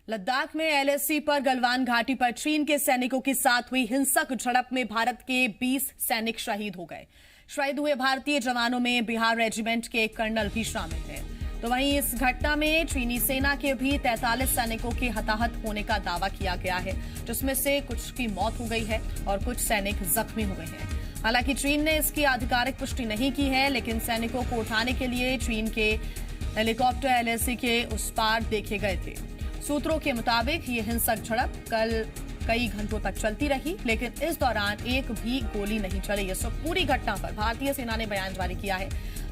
लद्दाख में एलएसी पर गलवान घाटी पर चीन के सैनिकों के साथ हुई हिंसक झड़प में भारत के 20 सैनिक शहीद हो गए। शहीद हुए भारतीय जवानों में बिहार रेजिमेंट के एक कर्नल भी शामिल हैं। तो वहीं इस घटना में चीनी सेना के भी 43 सैनिकों के हताहत होने का दावा किया गया है, जिसमें से कुछ की मौत हो गई है और कुछ सैनिक जख्मी हुए हैं। हालांकि चीन ने इसकी आधिकारिक पुष्टि नहीं की है, लेकिन सैनिकों को उठाने के लिए चीन के हेलीकॉप्टर एलएसी के उस पार देखे गए थे। सूत्रों के मुताबिक ये हिंसक झड़प कल कई घंटों तक चलती रही, लेकिन इस दौरान एक भी गोली नहीं चली। इस पूरी घटना पर भारतीय सेना ने बयान जारी किया है।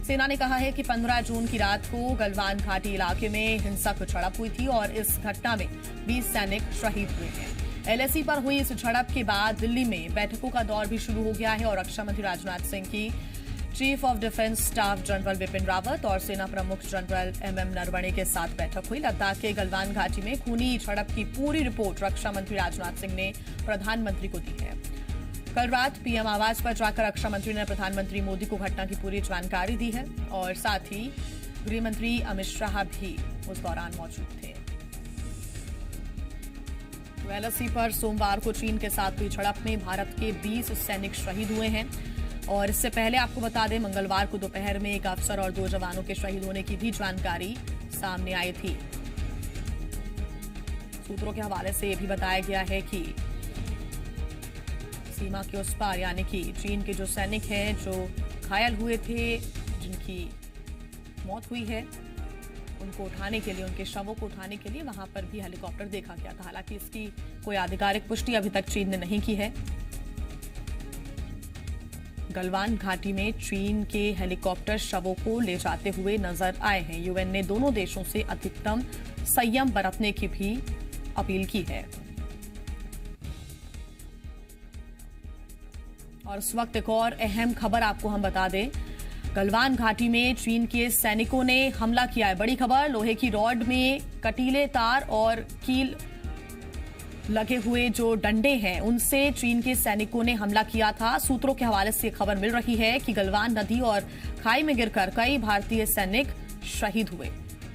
सेना ने कहा है कि 15 जून की रात को गलवान घाटी इलाके में हिंसक झड़प हुई थी और इस घटना में 20 सैनिक शहीद हुए हैं। एलएसी पर हुई इस झड़प के बाद दिल्ली में बैठकों का दौर भी शुरू हो गया है और रक्षा मंत्री राजनाथ सिंह की chief of defence staff general Bipin Rawat और सेना प्रमुख जनरल एमएम नरवणे के साथ बैठक हुई। लद्दाख के गलवान घाटी में खूनी झड़प की पूरी रिपोर्ट रक्षा मंत्री राजनाथ सिंह ने प्रधानमंत्री को दी है। कल रात पीएम आवास पर जाकर रक्षा मंत्री ने प्रधानमंत्री मोदी को घटना की पूरी जानकारी दी है और साथ ही गृह मंत्री अमित शाह भी उस दौरान मौजूद थे। एलएसी पर सोमवार को चीन के साथ हुई झड़प में भारत के 20 सैनिक शहीद हुए हैं और इससे पहले आपको बता दें, मंगलवार को दोपहर में एक अफसर और 2 जवानों के शहीद होने की भी जानकारी सामने आई थी। सूत्रों के हवाले से यह भी बताया गया है कि सीमा के उस पार यानी कि चीन के जो सैनिक हैं जो घायल हुए थे, जिनकी मौत हुई है, उनको उठाने के लिए, उनके शवों को उठाने के लिए वहां पर भी हेलीकॉप्टर देखा गया था। हालांकि इसकी कोई आधिकारिक पुष्टि अभी तक चीन ने नहीं की है। गलवान घाटी में चीन के हेलीकॉप्टर शवों को ले जाते हुए नजर आए हैं। यूएन ने दोनों देशों से अधिकतम संयम बरतने की भी अपील की है। और इस वक्त एक और अहम खबर आपको हम बता दें, गलवान घाटी में चीन के सैनिकों ने हमला किया है। बड़ी खबर, लोहे की रॉड में कटीले तार और कील लगे हुए जो डंडे हैं, उनसे चीन के सैनिकों ने हमला किया था। सूत्रों के हवाले से खबर मिल रही है कि गलवान नदी और खाई में गिरकर कई भारतीय सैनिक शहीद हुए।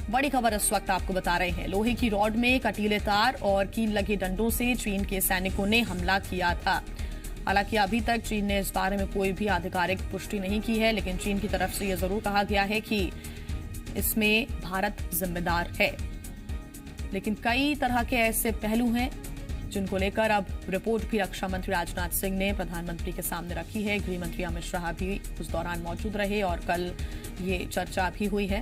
बड़ी खबर इस वक्त आपको बता रहे हैं, लोहे की रॉड में कटीले तार और कील लगे डंडों से चीन के सैनिकों ने हमला किया था। हालांकि अभी तक चीन ने इस बारे में कोई भी आधिकारिक पुष्टि नहीं की है, लेकिन चीन की तरफ से यह जरूर कहा गया है कि इसमें भारत जिम्मेदार है। लेकिन कई तरह के ऐसे पहलू हैं जिनको लेकर अब रिपोर्ट भी रक्षा मंत्री राजनाथ सिंह ने प्रधानमंत्री के सामने रखी है। गृह मंत्री अमित शाह भी उस दौरान मौजूद रहे और कल ये चर्चा भी हुई है।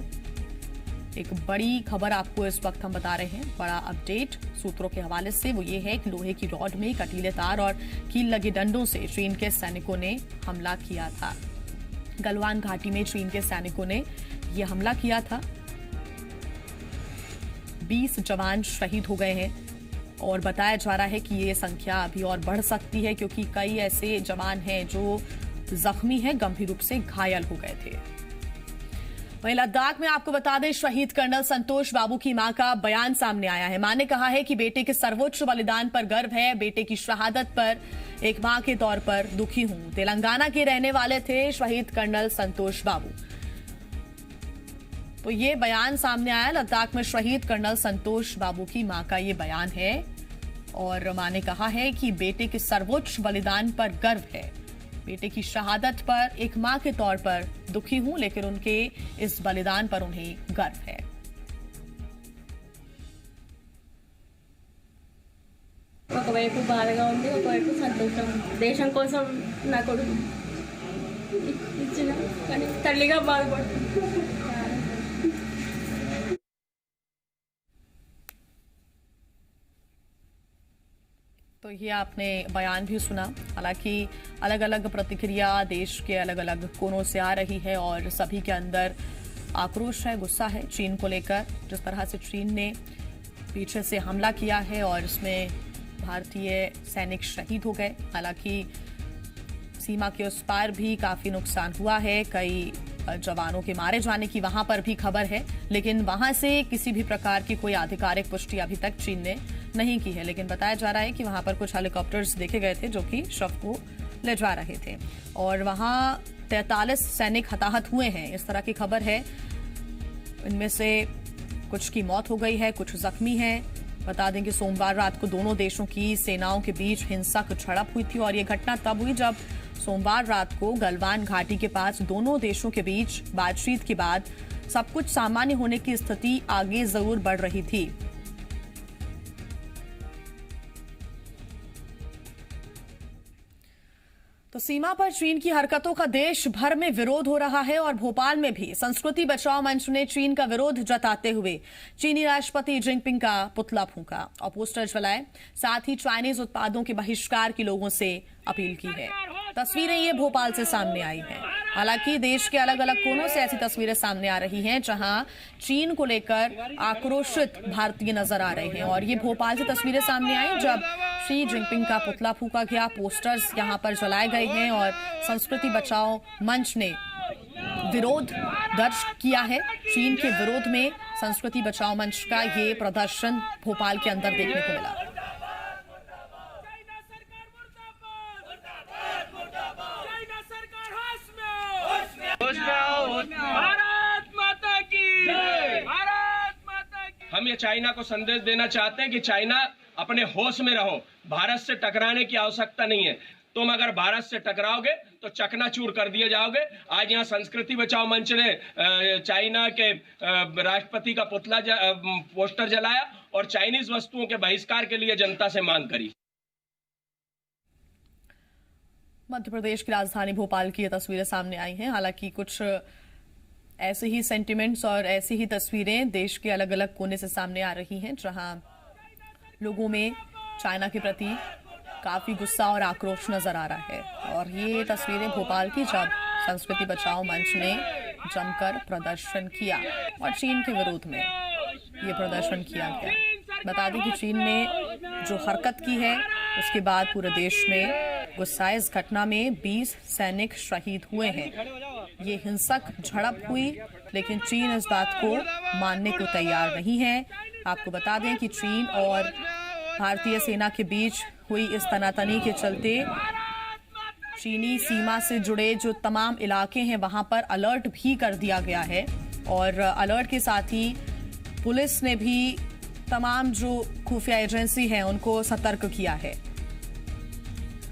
एक बड़ी खबर आपको इस वक्त हम बता रहे हैं, बड़ा अपडेट सूत्रों के हवाले से, वो ये है कि लोहे की रॉड में कटीले तार और कील लगे डंडों से चीन के सैनिकों ने हमला किया था। गलवान घाटी में चीन के सैनिकों ने यह हमला किया था। 20 जवान शहीद हो गए हैं और बताया जा रहा है कि ये संख्या अभी और बढ़ सकती है, क्योंकि कई ऐसे जवान हैं जो जख्मी हैं, गंभीर रूप से घायल हो गए थे। वहीं लद्दाख में आपको बता दें, शहीद कर्नल संतोष बाबू की मां का बयान सामने आया है। मां ने कहा है कि बेटे के सर्वोच्च बलिदान पर गर्व है, बेटे की शहादत पर एक मां के तौर पर दुखी हूं। तेलंगाना के रहने वाले थे शहीद कर्नल संतोष बाबू। तो ये बयान सामने आया, लद्दाख में शहीद कर्नल संतोष बाबू की मां का ये बयान है और मां ने कहा है कि बेटे के सर्वोच्च बलिदान पर गर्व है, बेटे की शहादत पर एक मां के तौर पर दुखी हूं, लेकिन उनके इस बलिदान पर उन्हें गर्व है। ఒకవైపు బాధగా ఉంది, ఒకవైపు సంతోషం. దేశం కోసం నా కొడుకు ఇచ్చిన కానీ తల్లిగా బాధపడుతుంది. तो ये आपने बयान भी सुना। हालांकि अलग अलग प्रतिक्रिया देश के अलग अलग कोनों से आ रही है और सभी के अंदर आक्रोश है, गुस्सा है चीन को लेकर। जिस तरह से चीन ने पीछे से हमला किया है और इसमें भारतीय सैनिक शहीद हो गए। हालांकि सीमा के उस पार भी काफी नुकसान हुआ है, कई जवानों के मारे जाने की वहां पर भी खबर है, लेकिन वहां से किसी भी प्रकार की कोई आधिकारिक पुष्टि अभी तक चीन ने नहीं की है। लेकिन बताया जा रहा है कि वहां पर कुछ हेलीकॉप्टर्स देखे गए थे जो कि शव को ले जा रहे थे और वहां 43 सैनिक हताहत हुए हैं, इस तरह की खबर है। इनमें से कुछ की मौत हो गई है, कुछ जख्मी हैं बता दें कि सोमवार रात को दोनों देशों की सेनाओं के बीच हिंसक झड़प हुई थी और ये घटना तब हुई जब सोमवार रात को गलवान घाटी के पास दोनों देशों के बीच बातचीत के बाद सब कुछ सामान्य होने की स्थिति आगे जरूर बढ़ रही थी। तो सीमा पर चीन की हरकतों का देश भर में विरोध हो रहा है और भोपाल में भी संस्कृति बचाओ मंच ने चीन का विरोध जताते हुए चीनी राष्ट्रपति जिनपिंग का पुतला फूंका और पोस्टर जलाए। साथ ही चाइनीज उत्पादों के बहिष्कार की लोगों से अपील की है। तस्वीरें ये भोपाल से सामने आई हैं। हालांकि देश के अलग अलग कोनों से ऐसी तस्वीरें सामने आ रही हैं जहां चीन को लेकर आक्रोशित भारतीय नजर आ रहे हैं और ये भोपाल से तस्वीरें सामने आई जब शी जिनपिंग का पुतला फूंका गया, पोस्टर्स यहां पर जलाए गए हैं और संस्कृति बचाओ मंच ने विरोध दर्ज किया है। चीन के विरोध में संस्कृति बचाओ मंच का ये प्रदर्शन भोपाल के अंदर देखने को मिला। भारत माता की, भारत माता की। हम ये चाइना को संदेश देना चाहते हैं कि चाइना अपने होश में रहो, भारत से टकराने की आवश्यकता नहीं है। तुम अगर भारत से टकराओगे तो चकनाचूर कर दिए जाओगे। आज यहाँ संस्कृति बचाओ मंच ने चाइना के राष्ट्रपति का पुतला पोस्टर जलाया और चाइनीज वस्तुओं के बहिष्कार के लिए जनता से मांग करी। मध्य प्रदेश की राजधानी भोपाल की ये तस्वीरें सामने आई हैं। हालांकि कुछ ऐसे ही सेंटिमेंट्स और ऐसी ही तस्वीरें देश के अलग अलग कोने से सामने आ रही हैं जहां लोगों में चाइना के प्रति काफी गुस्सा और आक्रोश नजर आ रहा है। और ये तस्वीरें भोपाल की जब संस्कृति बचाओ मंच ने जमकर प्रदर्शन किया और चीन के विरोध में ये प्रदर्शन किया गया। बता दें कि चीन ने जो हरकत की है उसके बाद पूरे देश में गुस्साए। इस घटना में 20 सैनिक शहीद हुए हैं। ये हिंसक झड़प हुई लेकिन चीन इस बात को मानने को तैयार नहीं है। आपको बता दें कि चीन और भारतीय सेना के बीच हुई इस तनातनी के चलते चीनी सीमा से जुड़े जो तमाम इलाके हैं वहां पर अलर्ट भी कर दिया गया है और अलर्ट के साथ ही पुलिस ने भी तमाम जो खुफिया एजेंसी हैं उनको सतर्क किया है।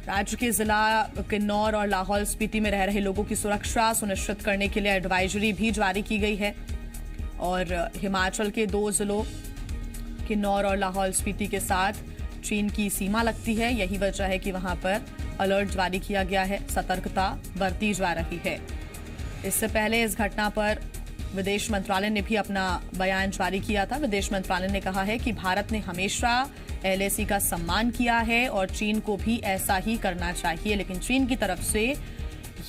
राज्य के जिला किन्नौर और लाहौल स्पीति में रह रहे लोगों की सुरक्षा सुनिश्चित करने के लिए एडवाइजरी भी जारी की गई है और हिमाचल के 2 जिलों किन्नौर और लाहौल स्पीति के साथ चीन की सीमा लगती है। यही वजह है कि वहां पर अलर्ट जारी किया गया है, सतर्कता बरती जा रही है। इससे पहले इस घटना पर विदेश मंत्रालय ने भी अपना बयान जारी किया था। विदेश मंत्रालय ने कहा है कि भारत ने हमेशा LAC का सम्मान किया है और चीन को भी ऐसा ही करना चाहिए, लेकिन चीन की तरफ से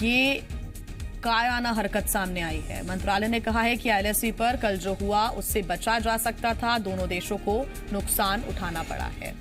ये कायराना हरकत सामने आई है। मंत्रालय ने कहा है कि LAC पर कल जो हुआ उससे बचा जा सकता था, दोनों देशों को नुकसान उठाना पड़ा है।